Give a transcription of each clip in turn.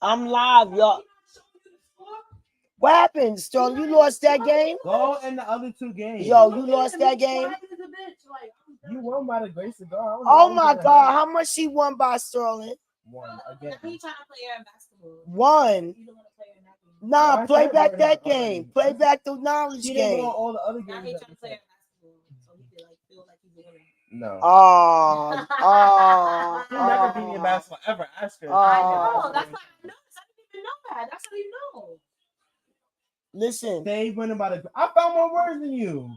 I'm live, y'all. What happened, Sterling? You lost that game? Go in the other two games. Yo, you lost that game? You won by the grace of God. Oh my God, how much she won by, Sterling? One again. He trying to play her in basketball. One. You don't want to play her in that game. Nah, Why play is that back word that already? game. Play back the knowledge He didn't go game. on all the other Now games. he that trying to we play her played. in basketball, so he can like feel like he's winning. No. Oh, He never beat me in basketball ever. Ask her. I Oh. know. That's why I know. I didn't even know that. That's how you know. Listen. They winning by the. I found more words than you.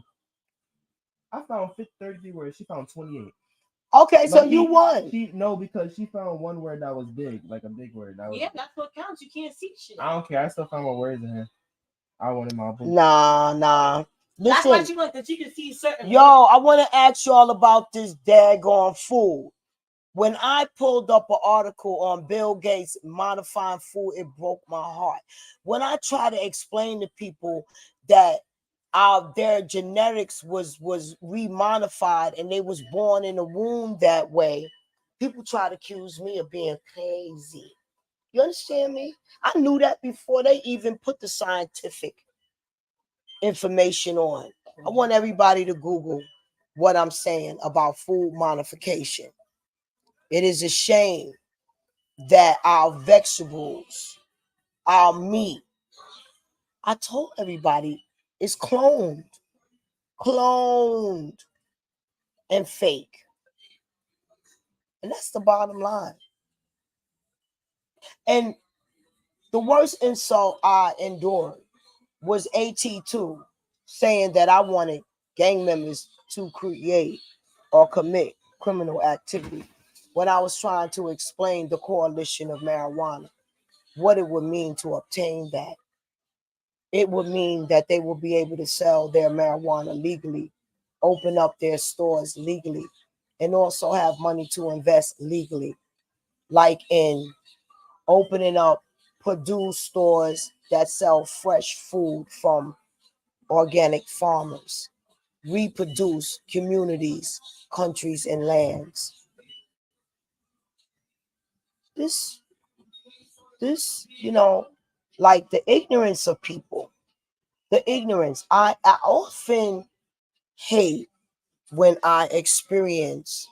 I found 33 words. She found 28. Okay, so you won. No, because she found one word that was big, like a big word. Yeah, that's what counts. You can't see shit. I don't care. I still found more words in here. I wanted my book. Nah. That's why Listen, she wants that you can see certain. yo, I want to ask y'all about this daggone food. When I pulled up an article on Bill Gates modifying food, it broke my heart. When I try to explain to people that their genetics was remodified and they was born in a womb that way, people try to accuse me of being crazy. You understand me? I knew that before they even put the scientific information on. I want everybody to Google what I'm saying about food modification. It is a shame that our vegetables, our meat, I told everybody it's cloned and fake. And that's the bottom line. And the worst insult I endured was AT2 saying that I wanted gang members to create or commit criminal activity when I was trying to explain the coalition of marijuana, what it would mean to obtain that. It would mean that they will be able to sell their marijuana legally, open up their stores legally, and also have money to invest legally, like in opening up Purdue stores that sell fresh food from organic farmers, reproduce communities, countries, and lands. This, like the ignorance of people, the ignorance. I often hate when I experience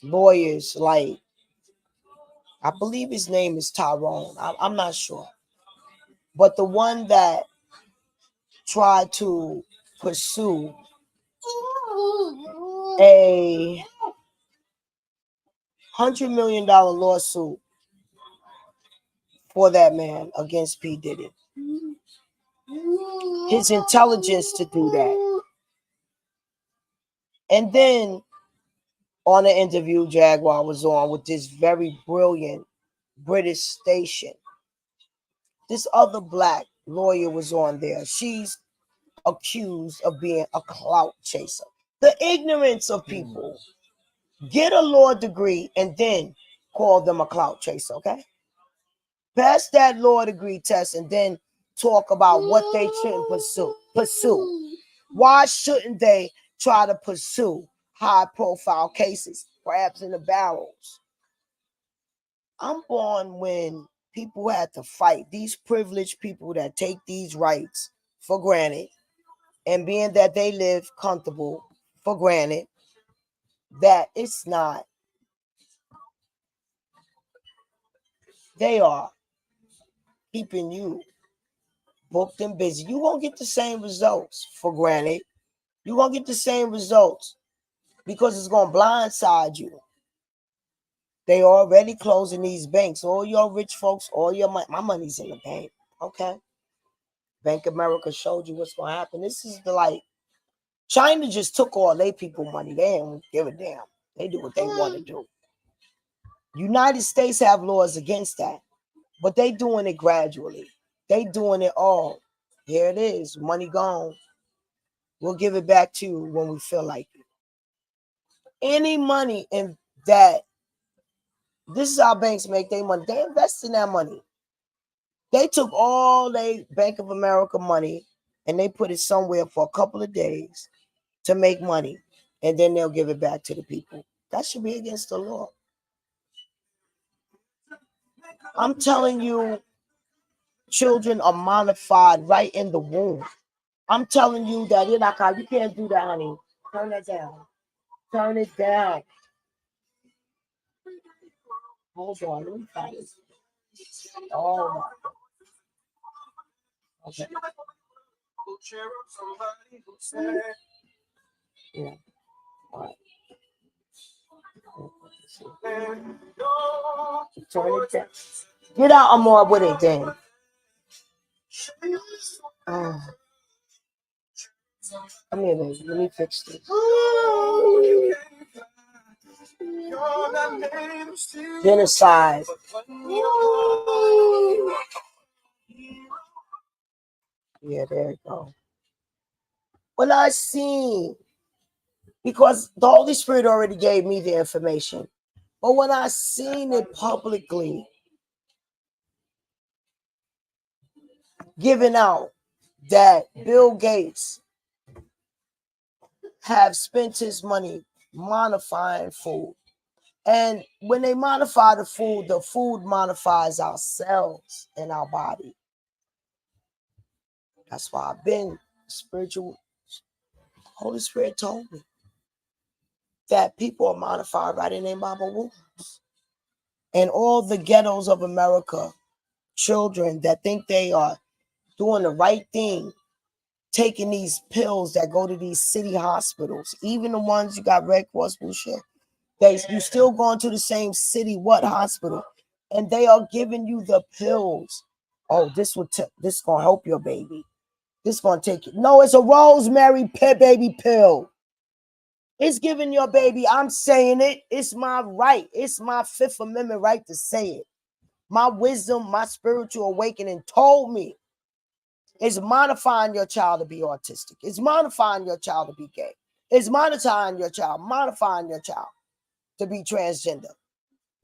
lawyers like, I believe his name is Tyrone. I'm not sure. But the one that tried to pursue a $100 million lawsuit for that man against P. Diddy. His intelligence to do that. And then on an interview Jaguar was on with this very brilliant British station, this other black lawyer was on there. She's accused of being a clout chaser. The ignorance of people. Get a law degree and then call them a clout chaser, okay? Pass that law degree test and then talk about what they shouldn't pursue. Why shouldn't they try to pursue high profile cases, crabs in the barrels? I'm born when people had to fight, these privileged people that take these rights for granted, and being that they live comfortable for granted, that it's not. They are keeping you booked and busy. You won't get the same results for granted. You won't get the same results because it's going to blindside you. They already closing these banks. All your rich folks, all your money, my money's in the bank. Okay. Bank of America showed you what's going to happen. This is China just took all their people money. They don't give a damn. They do what they want to do. United States have laws against that, but they doing it gradually. They doing it all. Here it is. Money gone. We'll give it back to you when we feel like it. Any money in that, this is how banks make their money. They invest in that money. They took all their Bank of America money and they put it somewhere for a couple of days to make money, and then they'll give it back to the people. That should be against the law. I'm telling you, children are modified right in the womb. I'm telling you that you're not, you can't do that, honey. Turn that down. Turn it down. Hold on, let me find this. Oh my. Okay. Yeah. All right. Turn it down. Get out more with it, then. Oh. Come here, baby. Let me fix this. Genocide. Yeah, there you go. When I seen, because the Holy Spirit already gave me the information, but when I seen it publicly given out that Bill Gates have spent his money modifying food. And when they modify the food modifies our cells in our body. That's why I've been spiritual. Holy Spirit told me that people are modified right in their mama wombs. And all the ghettos of America, children that think they are doing the right thing, taking these pills that go to these city hospitals, even the ones you got Red Cross Blue Shield, you still going to the same city hospital, and they are giving you the pills. Oh, this gonna help your baby. This gonna take you. No, it's a rosemary baby pill. It's giving your baby. I'm saying it. It's my right. It's my Fifth Amendment right to say it. My wisdom, my spiritual awakening told me it's modifying your child to be autistic. It's modifying your child to be gay. It's modifying your child to be transgender.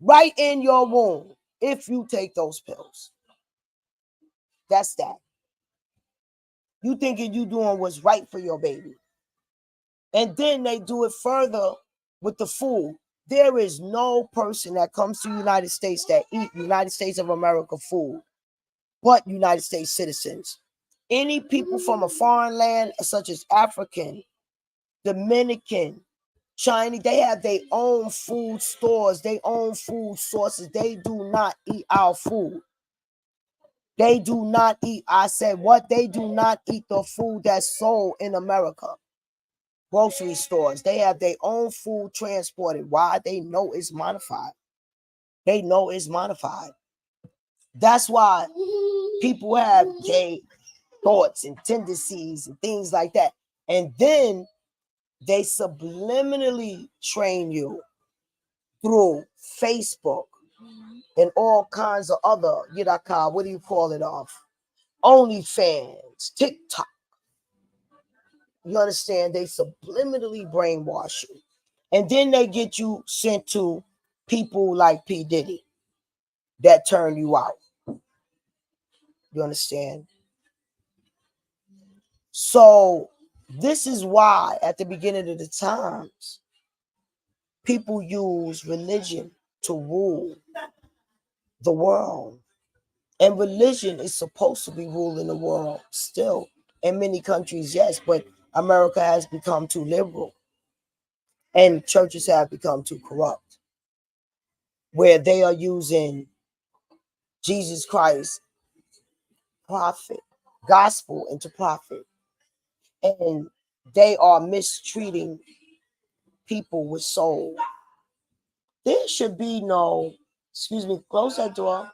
Right in your womb, if you take those pills. That's that. You thinking you doing what's right for your baby. And then they do it further with the food. There is no person that comes to the United States that eat United States of America food but United States citizens. Any people from a foreign land, such as African, Dominican, Chinese, they have their own food stores, their own food sources. They do not eat our food. They do not eat. I said what? They do not eat the food that's sold in America. Grocery stores, they have their own food transported. Why? They know it's modified. They know it's modified. That's why people have gay thoughts and tendencies and things like that. And then they subliminally train you through Facebook and all kinds of other, what do you call it off? OnlyFans, TikTok. You understand? They subliminally brainwash you. And then they get you sent to people like P. Diddy that turn you out. You understand? So this is why at the beginning of the times, people use religion to rule the world. And religion is supposed to be ruling the world still. In many countries, yes, but America has become too liberal. And churches have become too corrupt, where they are using Jesus Christ, prophet, gospel into profit. And they are mistreating people with soul. There should be no, excuse me, close that door.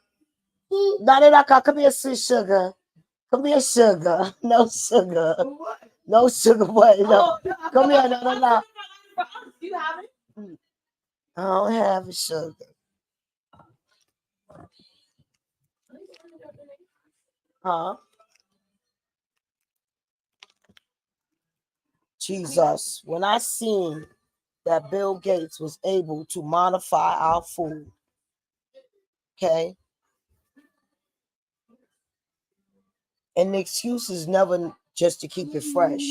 Come here, sugar. Come here, sugar. No sugar. No sugar, boy. No. Come here, no. Do you have it? I don't have a sugar. Huh? Jesus. When I seen that Bill Gates was able to modify our food, okay? And the excuse is never just to keep it fresh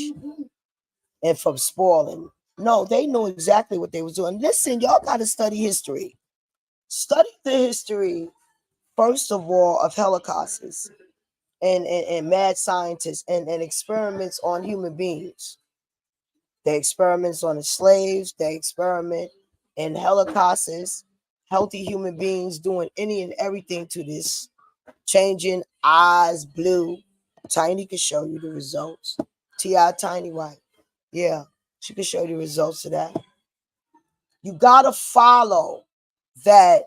and from spoiling. No, they know exactly what they was doing. Listen, y'all got to study history. Study the history first of all, of holocausts and mad scientists and experiments on human beings. They experiments on the slaves. They experiment in holocausts, healthy human beings doing any and everything to this, changing eyes blue. Tiny can show you the results. T.I. Tiny White. Yeah, she can show you the results of that. You gotta follow that.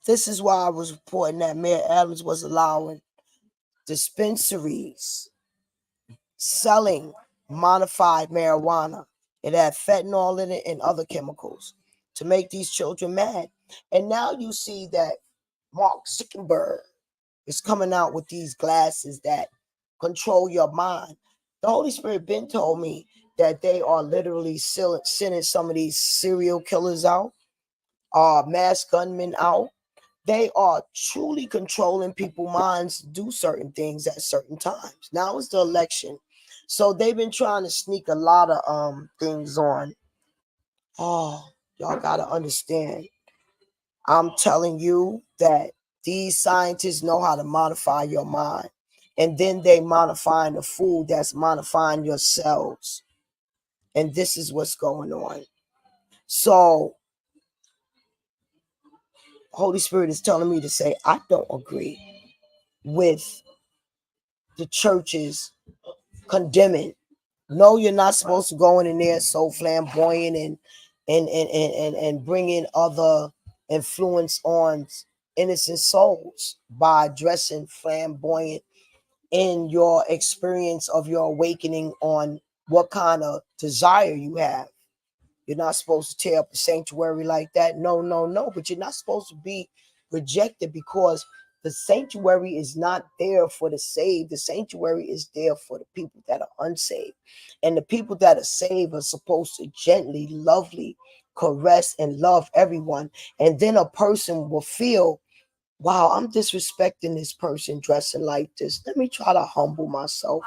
This is why I was reporting that Mayor Adams was allowing dispensaries selling modified marijuana. It had fentanyl in it and other chemicals to make these children mad. And now you see that Mark Zuckerberg is coming out with these glasses that control your mind. The Holy Spirit been told me that they are literally sending some of these serial killers out, mass gunmen out. They are truly controlling people's minds to do certain things at certain times. Now it's the election. So they've been trying to sneak a lot of things on. Oh, y'all gotta understand. I'm telling you that these scientists know how to modify your mind. And then they modifying the food that's modifying your cells. And this is what's going on. So Holy Spirit is telling me to say, I don't agree with the churches condemning. No, you're not supposed to go in there so flamboyant and bring in other influence on innocent souls by dressing flamboyant in your experience of your awakening on what kind of desire you have. You're not supposed to tear up a sanctuary like that. No, no, no. But you're not supposed to be rejected because the sanctuary is not there for the saved. The sanctuary is there for the people that are unsaved. And the people that are saved are supposed to gently, lovely, caress and love everyone. And then a person will feel, wow, I'm disrespecting this person dressing like this. Let me try to humble myself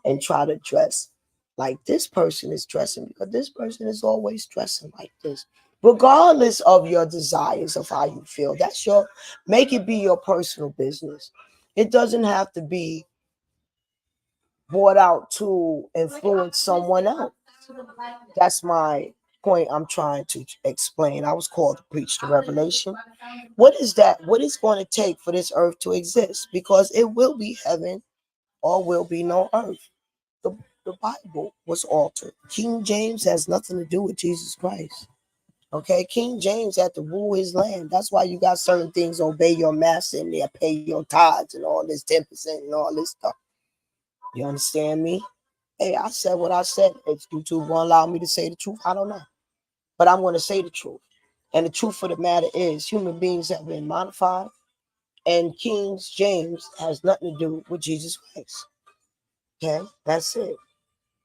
and try to dress like this person is dressing, because this person is always dressing like this. Regardless of your desires of how you feel, that's your, make it be your personal business. It doesn't have to be brought out to influence someone else. That's my point I'm trying to explain. I was called to preach the revelation. What is that? What is going to take for this earth to exist? Because it will be heaven or will be no earth. The, the Bible was altered. King James has nothing to do with Jesus Christ. Okay, King James had to rule his land. That's why you got certain things, obey your master and they pay your tithes and all this 10% and all this stuff. You understand me? Hey, I said what I said. If YouTube won't allow me to say the truth, I don't know. But I'm going to say the truth. And the truth of the matter is, human beings have been modified, and King James has nothing to do with Jesus Christ. Okay, that's it.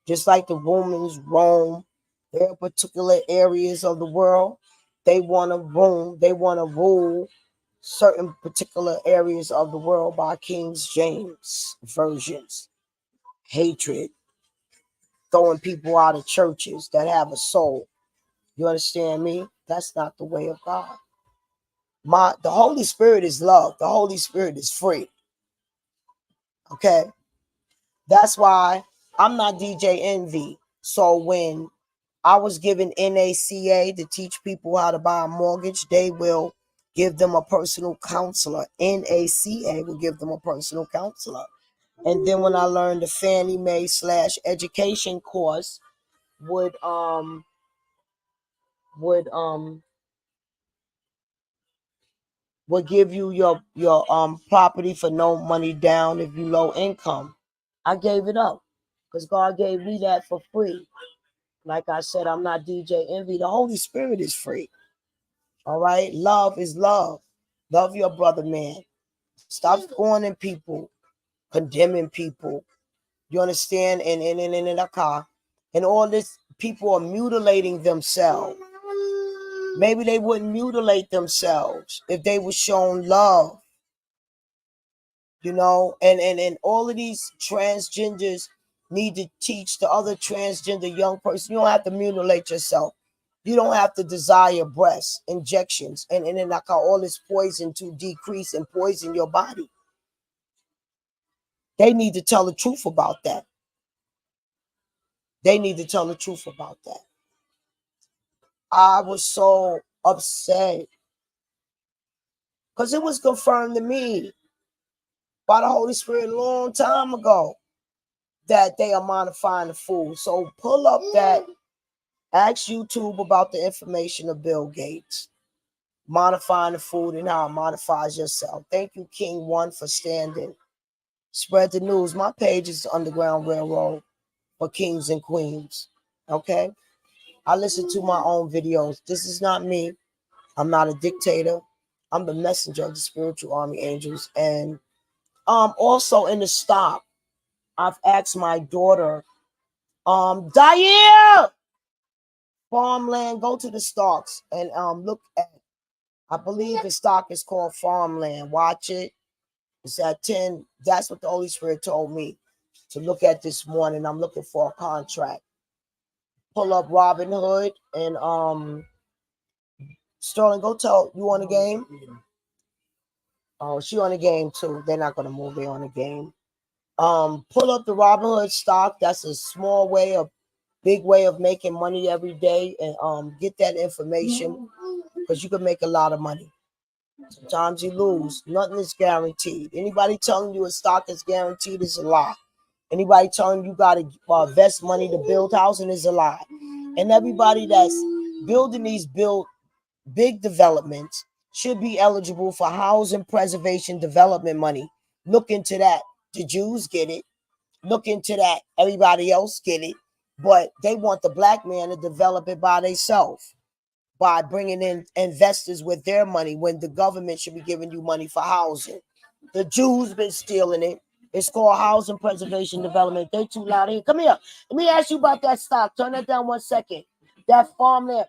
Just like the Romans roam their particular areas of the world, they want to roam, they want to rule certain particular areas of the world by King James versions. Hatred, throwing people out of churches that have a soul. You understand me? That's not the way of God. The Holy Spirit is love. The Holy Spirit is free. Okay? That's why I'm not DJ Envy. So when I was given NACA to teach people how to buy a mortgage, they will give them a personal counselor. NACA will give them a personal counselor. And then when I learned the Fannie Mae / education course would would um would give you your property for no money down if you low income. I gave it up because God gave me that for free. Like I said, I'm not DJ Envy. The Holy Spirit is free. All right. Love is love. Love your brother, man. Stop scorning people, condemning people. You understand? And a car. And all this, people are mutilating themselves. Maybe they wouldn't mutilate themselves if they were shown love. And all of these transgenders need to teach the other transgender young person, you don't have to mutilate yourself. You don't have to desire breast injections and then like all this poison to decrease and poison your body. They need to tell the truth about that. They need to tell the truth about that. I was so upset because it was confirmed to me by the Holy Spirit a long time ago that they are modifying the food. So pull up that, ask YouTube about the information of Bill Gates, modifying the food and how it modifies yourself. Thank you, King One, for standing. Spread the news. My page is Underground Railroad for Kings and Queens. Okay? I listen to my own videos. This is not me. I'm not a dictator. I'm the messenger of the spiritual army angels. And also in the stock, I've asked my daughter, Diane, farmland, go to the stocks and look at, I believe the stock is called farmland. Watch it. It's at 10. That's what the Holy Spirit told me to look at this morning. I'm looking for a contract. Pull up Robin Hood and Sterling, go tell you on the game. Oh, she on the game too. They're not gonna move. They on the game. Pull up the Robin Hood stock. That's a small way, a big way of making money every day, and get that information because you can make a lot of money. Sometimes you lose. Nothing is guaranteed. Anybody telling you a stock is guaranteed is a lie. Anybody telling you got to invest money to build housing is a lie. And everybody that's building these big developments should be eligible for housing preservation development money. Look into that. The Jews get it. Look into that. Everybody else get it. But they want the black man to develop it by themselves, by bringing in investors with their money when the government should be giving you money for housing. The Jews been stealing it. It's called housing preservation development. They too loud here. Come here. Let me ask you about that stock. Turn that down 1 second. That farmland.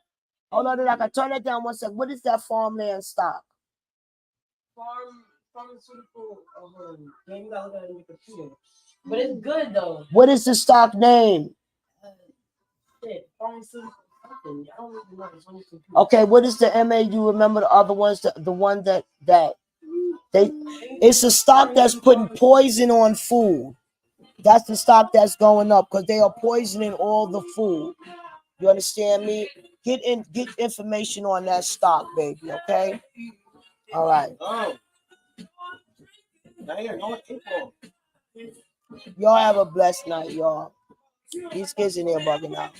Hold on, I can turn that down 1 second. What is that farmland stock? Pharmaceutical. Yeah, you gotta look at it in the computer. But it's good though. What is the stock name? Pharmaceutical. I don't even know. It's on the computer. Okay, what is the MA? You remember the other ones? The one that they. It's a stock that's putting poison on food. That's the stock that's going up because they are poisoning all the food. You understand me? Get information on that stock, baby. Okay. All right. Y'all have a blessed night, y'all. These kids in here bugging out.